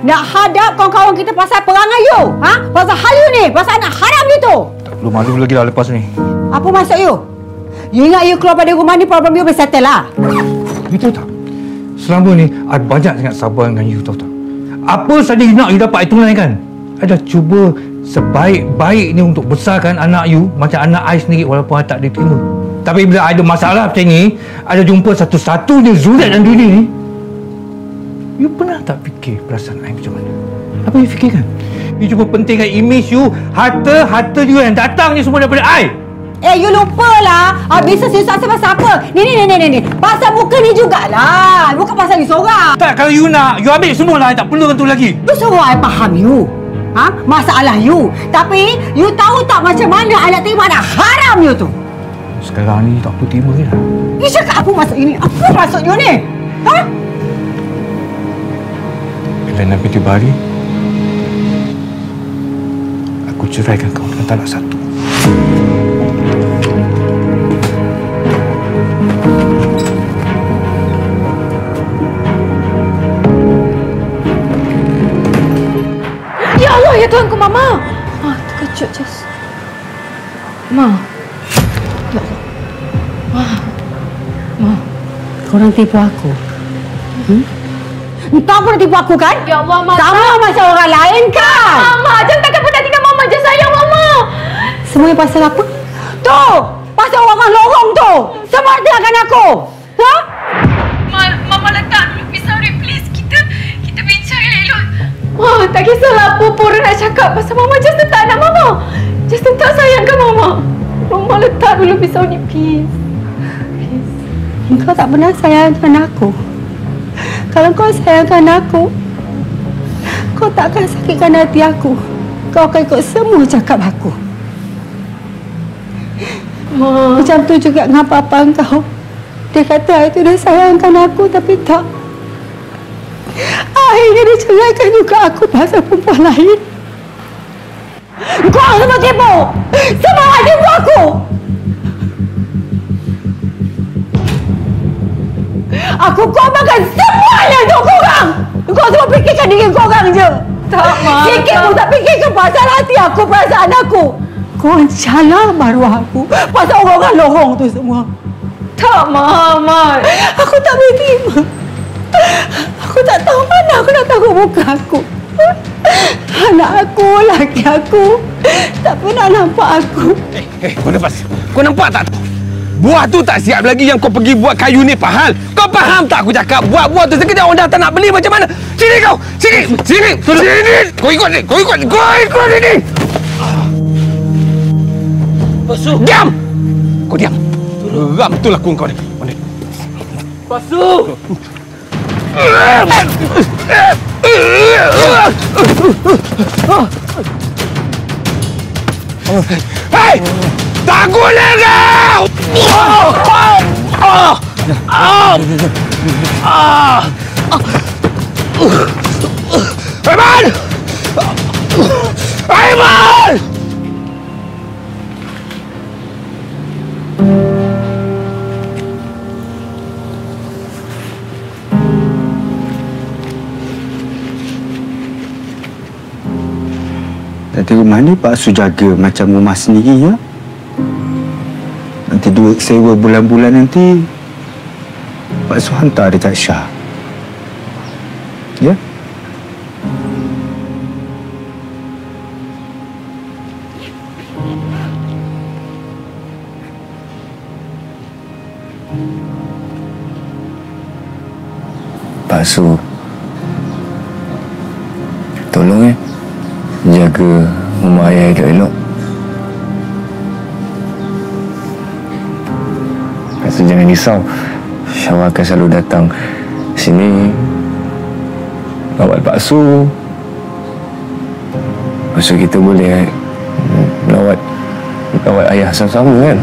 nak hadap kawan-kawan kita pasal perangai you? Ha? Pasal hal you ni, pasal anak haram you tu. Belum malu lagi lah lepas ni. Apa maksud you? You ingat you keluar dari rumah ni, problem you boleh settle lah. You tahu tak? Selama ni, I banyak sangat sabar dengan you, tahu tak? Apa saja you nak, you dapat I tunaikan. I dah cuba sebaik-baik ni untuk besarkan anak you macam anak I sendiri walaupun I tak diterima. Tapi bila I ada masalah macam ni, I dah jumpa satu-satunya Zulet dalam dunia ni. You pernah tak fikir perasaan I macam mana? Apa you fikirkan? You cuba pentingkan image you, harta you yang datang ni semua daripada I. You lupalah. Bisnes you sukses pasal apa? Ni. Pasal muka ni jugalah. Bukan pasal you seorang. Tak, kalau you nak, you ambil semua lah. I tak perlu tu lagi. You suruh I faham you. Ha? Masalah you. Tapi, you tahu tak macam mana I nak terima anak haram you tu? Sekarang ni tak apa terima je lah. You cakap apa maksud ini? Apa maksud you ni? Ha? Bila nanti tiba hari, aku ceraikan kau dengan talak satu. Ya Allah, ya Tuhanku, Mama. Terkejut, Jess. Ma. Ya Allah. Ma. Korang tipu aku. Entah pun tipu aku kan? Ya Allah, Mama. Sama macam orang lain kan? Mama, jangan takkan pernah tinggal Mama je. Sayang Mama. Semuanya pasal apa? Tu! Pasal orang lorong tu! Semua tinggalkan aku! Ha? Mama letak dulu pisau ni, please. Kita bincang elok. Ma, tak kisahlah apa pun nak cakap pasal Mama. Just letak anak Mama. Just letak sayangkan Mama. Mama letak dulu pisau ni, please. Kau tak pernah sayangkan aku. Kalau kau sayangkan aku, kau takkan sakitkan hati aku. Kau akan ikut semua cakap aku. Ma. Macam tu juga dengan papa kau. Dia kata hari tu dia sayangkan aku, tapi tak. Akhirnya dia ceraikan juga aku pasal perempuan lain. Kau semua tipu! Semua orang tipu aku! Aku korbankan semuanya untuk korang! Kau semua fikirkan diri korang je! Tak, Ma. Sikit pun tak fikirkan pasal hati aku, perasaan aku! Kau calar maruah aku pasal orang-orang lorong tu semua. Tak, Ma. Aku tak boleh terima. Aku tak tahu mana aku nak taruh muka aku. Anak aku, laki aku tak pernah nampak aku. Kau lepas. Kau nampak tak? Buah tu tak siap lagi yang kau pergi buat kayu ni, Fahal. Kau faham tak aku cakap? Buat tu sekejap orang datang nak beli macam mana? Sini kau! Sini! Kau ikut ni! Kau ikut ini! Basuh! Diam! Kau diam! Geram betul aku kau ni. Mana? Basuh! Hei! Takut kau! Aiman! Aiman! Nanti rumah ni Pak Su jaga macam rumah sendiri ya. Nanti duit sewa bulan-bulan nanti Pak Su hantar dekat Syah. Ya? Pak Su, tolong jaga rumah ayah elok-elok. Pak Su jangan risau. Syawal akan selalu datang sini rawat Pak Su. Pak Su kita boleh rawat ayah sama-sama kan?